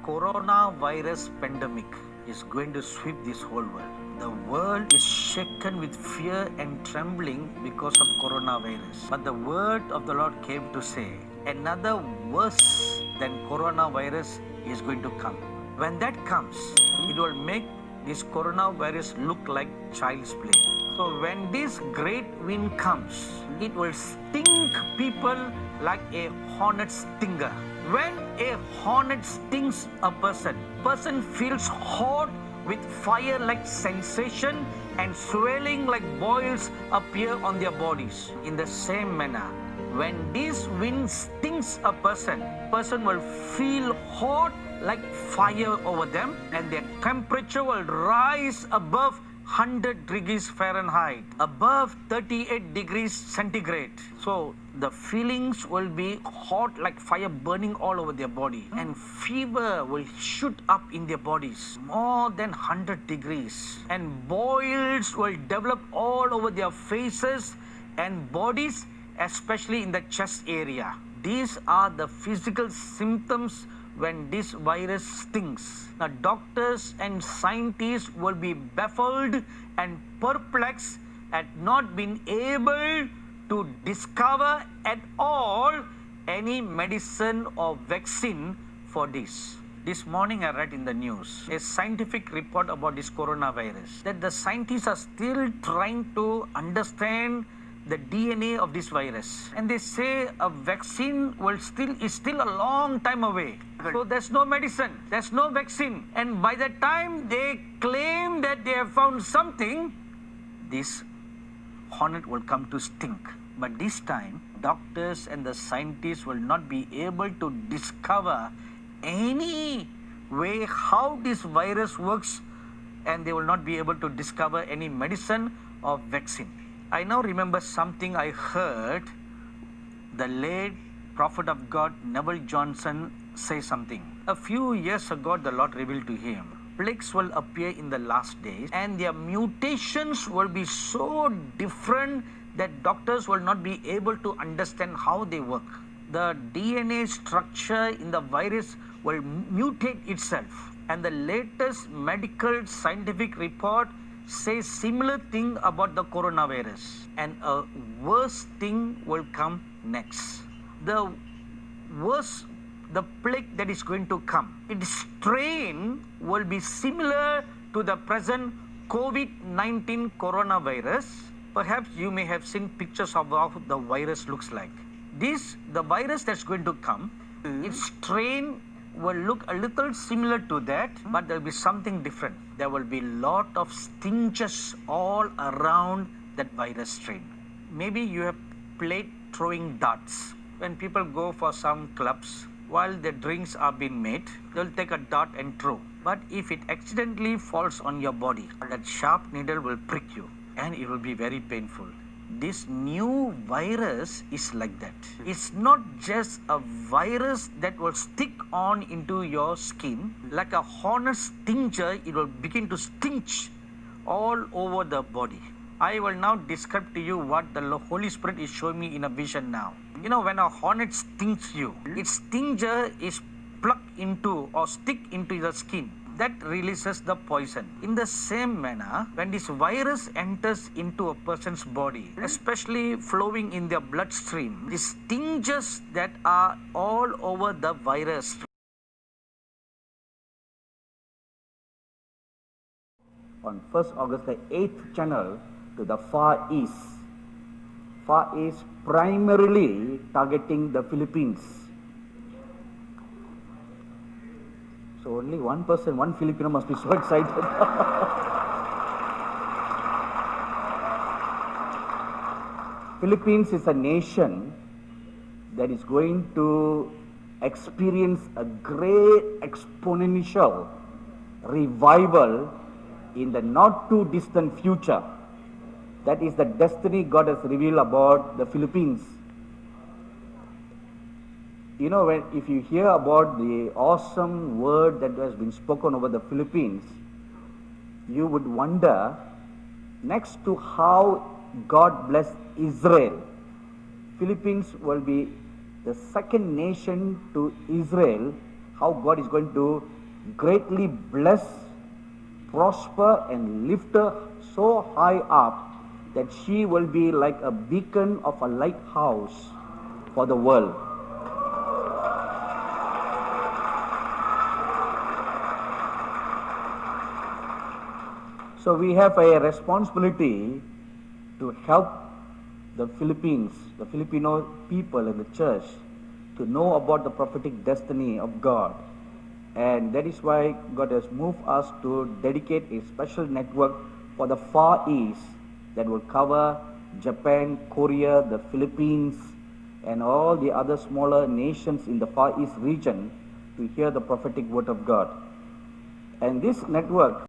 coronavirus pandemic is going to sweep this whole world. The world is shaken with fear and trembling because of coronavirus. But the word of the Lord came to say, another worse than coronavirus is going to come. When that comes, it will make this coronavirus look like child's play. So when this great wind comes, it will sting people like a hornet stinger. When a hornet stings a person feels hot with fire-like sensation and swelling like boils appear on their bodies. In the same manner, when this wind stings a person will feel hot like fire over them, and their temperature will rise above 100 degrees Fahrenheit, above 38 degrees centigrade. So the feelings will be hot like fire burning all over their body, and fever will shoot up in their bodies more than 100 degrees, and boils will develop all over their faces and bodies, especially in the chest area. These are the physical symptoms when this virus stings. Now, doctors and scientists will be baffled and perplexed at not being able to discover at all any medicine or vaccine for this. This morning I read in the news a scientific report about this coronavirus, that the scientists are still trying to understand the DNA of this virus, and they say a vaccine is still a long time away. So there's no medicine, there's no vaccine, and by the time they claim that they have found something, this hornet will come to stink. But this time, doctors and the scientists will not be able to discover any way how this virus works, and they will not be able to discover any medicine or vaccine. I now remember something I heard the late prophet of God, Neville Johnson, say something. A few years ago, the Lord revealed to him, plagues will appear in the last days, and their mutations will be so different that doctors will not be able to understand how they work. The DNA structure in the virus will mutate itself, and the latest medical scientific report says similar thing about the coronavirus, and a worse thing will come next. The plague that is going to come, its strain will be similar to the present COVID-19 coronavirus. Perhaps you may have seen pictures of how the virus looks like. The virus that's going to come, its strain will look a little similar to that, but there will be something different. There will be a lot of stinges all around that virus strain. Maybe you have played throwing darts. When people go for some clubs, while the drinks are being made, they'll take a dart and throw. But if it accidentally falls on your body, that sharp needle will prick you, and it will be very painful. This new virus is like that. It's not just a virus that will stick on into your skin. Like a hornet stinger, it will begin to stinch all over the body. I will now describe to you what the Holy Spirit is showing me in a vision now. You know, when a hornet stings you, its stinger is plucked into or stick into the skin. That releases the poison. In the same manner, when this virus enters into a person's body, especially flowing in their bloodstream, the stinges that are all over the virus. On 1st August, the 8th channel to the Far East. Far East primarily targeting the Philippines. So only one Filipino must be so excited. Philippines is a nation that is going to experience a great exponential revival in the not too distant future. That is the destiny God has revealed about the Philippines. You know, if you hear about the awesome word that has been spoken over the Philippines, you would wonder, next to how God blessed Israel, Philippines will be the second nation to Israel, how God is going to greatly bless, prosper, and lift her so high up that she will be like a beacon of a lighthouse for the world. So we have a responsibility to help the Philippines, the Filipino people and the church to know about the prophetic destiny of God. And that is why God has moved us to dedicate a special network for the Far East that will cover Japan, Korea, the Philippines, and all the other smaller nations in the Far East region to hear the prophetic word of God. And this network